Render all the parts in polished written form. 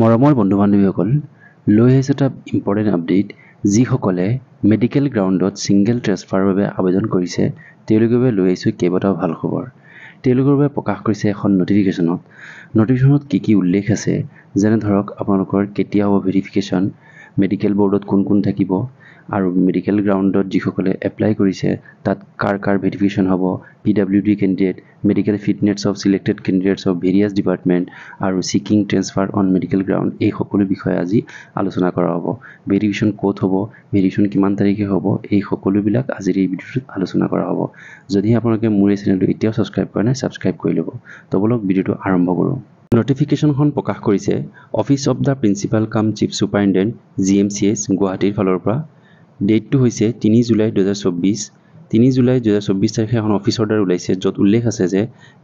মৰমৰ বন্ধু-বান্ধৱীসকল, লৈ আহিছোঁ এটা ইম্পৰ্টেণ্ট আপডেট। যিসকলে মেডিকেল গ্ৰাউণ্ডত ছিংগল ট্ৰেন্সফাৰৰ বাবে আবেদন কৰিছে, তেওঁলোকৰ বাবে লৈ আহিছোঁ কেইবাটাও ভাল খবৰ। তেওঁলোকৰ বাবে প্ৰকাশ কৰিছে এখন নটিফিকেশ্যনত। নটিফিকেশ্যনত কি উল্লেখ আছে, যেনে ধৰক আপোনালোকৰ কেতিয়া হ'ব ভেৰিফিকেশ্যন, মেডিকেল বৰ্ডত কোন থাকিব, আৰু মেডিকেল গ্ৰাউণ্ডত যিসকলে এপ্লাই কৰিছে তাত কাৰ ভেৰিফিকেশ্যন হ'ব, PWD candidate, medical fitness of selected candidates of various department আৰু ছিকিং ট্ৰেন্সফাৰ অন মেডিকেল গ্ৰাউণ্ড, এই সকলো বিষয়ে আজি আলোচনা কৰা হ'ব। ভেৰিফিকেশ্যন ক'ত হ'ব, ভেৰিফিকেশ্যন কিমান তাৰিখে হ'ব, এই সকলোবিলাক আজিৰ এই ভিডিঅ'টোত আলোচনা কৰা হ'ব। যদি আপোনালোকে মোৰ এই চেনেলটো এতিয়াও ছাবস্ক্ৰাইব কৰা নাই, ছাবস্ক্ৰাইব কৰি ল'ব। তো বলক ভিডিঅ'টো আৰম্ভ কৰোঁ। নটিফিকেশ্যনখন প্ৰকাশ কৰিছে অফিচ অফ দ্য প্ৰিন্সিপাল কাম চিফ ছুপাৰিনটেণ্ডেণ্ট GMCH গুৱাহাটীৰ ফালৰ পৰা। ডেটটো হৈছে 3 জুলাই 2024। 3 জুলাই 2024 তাৰিখে এখন অফিচ অৰ্ডাৰ ওলাইছে, য'ত উল্লেখ আছে যে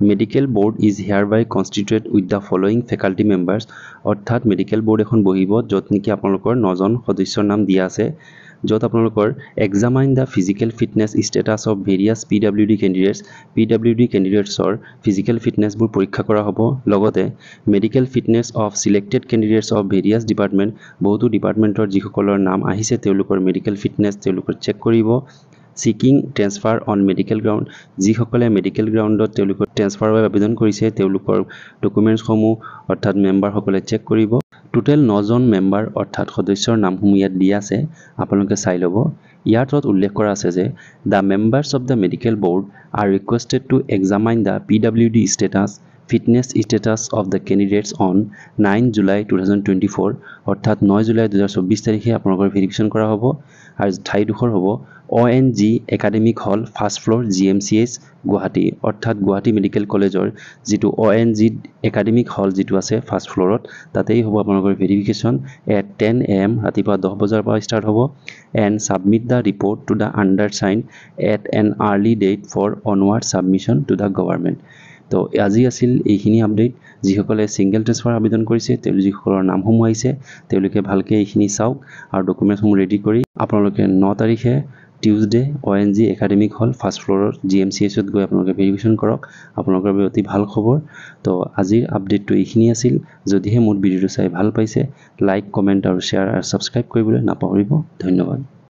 medical board is hereby constituted with the following faculty members. অৰ্থাৎ মেডিকেল বৰ্ড এখন বহিব, য'ত নেকি আপোনালোকৰ 9জন সদস্যৰ নাম দিয়া আছে, য'ত আপোনালোকৰ examine the physical fitness status of various PWD candidates. PWD কেণ্ডিডেটছৰ ফিজিকেল ফিটনেছবোৰ পৰীক্ষা কৰা হ'ব। লগতে medical fitness of selected candidates of various department, বহুতো ডিপাৰ্টমেণ্টৰ যিসকলৰ নাম আহিছে তেওঁলোকৰ মেডিকেল ফিটনেছ তেওঁলোকে চেক কৰিব। ছিকিং ট্ৰেন্সফাৰ অন মেডিকেল গ্ৰাউণ্ড, যিসকলে মেডিকেল গ্ৰাউণ্ডত তেওঁলোকৰ ট্ৰেন্সফাৰৰ বাবে আবেদন কৰিছে তেওঁলোকৰ ডকুমেণ্টছসমূহ অৰ্থাৎ মেম্বাৰসকলে চেক কৰিব। টোটেল 9জন মেম্বাৰ অৰ্থাৎ সদস্যৰ নামসমূহ ইয়াত দিয়া আছে, আপোনালোকে চাই ল'ব। ইয়াৰ তলত উল্লেখ কৰা আছে যে the members of the medical board are requested to examine the PWD status fitness status of the candidates on 9 July 2024। অৰ্থাৎ 9 জুলাই 2024 তাৰিখে আপোনালোকৰ ভেৰিফিকেশ্যন কৰা হ'ব। আৰু ঠাইডোখৰ হ'ব ONG একাডেমিক হল, ফাৰ্ষ্ট ফ্ল'ৰ, GMCH গুৱাহাটী। অৰ্থাৎ গুৱাহাটী মেডিকেল কলেজৰ যিটো ONG একাডেমিক হল যিটো আছে ফাৰ্ষ্ট ফ্ল'ৰত, তাতেই হ'ব আপোনালোকৰ ভেৰিফিকেশ্যন। এট 10 AM ৰাতিপুৱা 10 বজাৰ পৰা ষ্টাৰ্ট হ'ব। And submit the report to the undersigned at an early date for onward submission to the government. তো আজি আছিল এইখিনি আপডেট। যিসকলে ছিংগল ট্ৰেন্সফাৰ আবেদন কৰিছে, যিসকলৰ নামসমূহ আহিছে, তেওঁলোকে ভালকৈ এইখিনি চাওক আৰু ডকুমেণ্টসমূহ ৰেডি কৰি আপোনালোকে 9 তাৰিখে টিউজডে ONG একাডেমিক হল ফাৰ্ষ্ট ফ্ল'ৰৰ GMCHত গৈ আপোনালোকে ভেৰিফিকেশ্যন কৰক। আপোনালোকৰ বাবে অতি ভাল খবৰ। তো আজিৰ আপডেটটো এইখিনি আছিল। যদিহে মোৰ ভিডিঅ'টো চাই ভাল পাইছে, লাইক, কমেণ্ট আৰু শ্বেয়াৰ আৰু ছাবস্ক্ৰাইব কৰিবলৈ নাপাহৰিব। ধন্যবাদ।